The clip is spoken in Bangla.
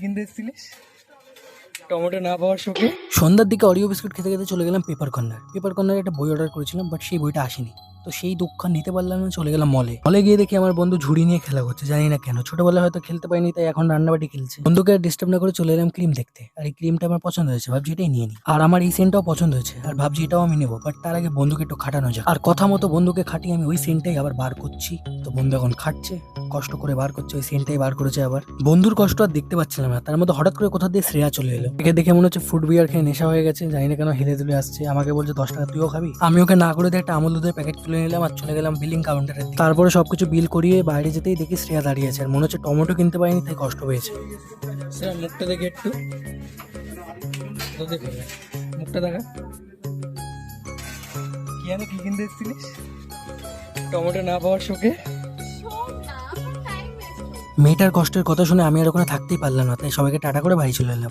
কিনতে এসেছিলিস? টমেটো না পাওয়ার শোকে সন্ধ্যার দিকে অরিও বিস্কুট খেতে খেতে চলে গেলাম পেপার কর্নার একটা বই অর্ডার করেছিলাম, বাট সেই বইটা আসেনি। তো সেই দুঃখ নিতে পারলাম না, চলে গেলাম মলে গিয়ে দেখি আমার বন্ধু ঝুড়ি নিয়ে খেলা করছে। জানি না কেন, ছোটবেলায় হয়তো খেলতে পারিনি, তাই এখন রান্নাবাটি খেলছে। বন্ধুকে আর ডিস্টার্ব না করে চলে এলাম ক্রিম দেখতে। আর এই ক্রিমটা আমার পছন্দ হয়েছে, ভাবছি এটাই নিয়ে নিই। আর আমার এই সেন্টটাও পছন্দ হয়েছে, আর ভাবছি এটাও আমি নেবো। বাট তার আগে বন্ধুকে একটু খাটানো যাক। আর কথা মতো বন্ধুকে খাটিয়ে আমি ওই সেন্টটাই আবার বার করছি। তো বন্ধু এখন খাটছে, কষ্ট করে বার করছে, ওই সেন্টটাই বার করেছে আবার। বন্ধুর কষ্ট আর দেখতে পাচ্ছিলাম না, তার মধ্যে হঠাৎ করে কোথা দিয়ে শ্রেয়া চলে এলো। একে দেখে মনে হচ্ছে ফুড বিয়ার খেয়ে নেশা হয়ে গেছে, জানি না কেন হেলে দুলে আসছে। আমাকে বলছে 10 টাকা তুইও খাবি। আমি ওকে না করে দিয়ে একটা আমুল দুধের প্যাকেট তুলে নিলাম আর চলে গেলাম বিলিং কাউন্টারে। তারপরে সবকিছু বিল করিয়ে বাইরে যেতেই দেখি শ্রেয়া দাঁড়িয়ে আছে, আর মনে হচ্ছে টমেটো কিনতে পারিনি তাই কষ্ট পেয়েছে। শ্রেয়া মুখটা দেখে একটু, মুখটা দেখা। কি জানো কি কিনতে এসেছিলিস? টমেটো না পাওয়ার শোকে মেয়েটার কষ্টের কথা শুনে আমি আর ওখানে থাকতেই পারলাম না, তাই সবাইকে টাটা করে বাড়ি চলে এলাম।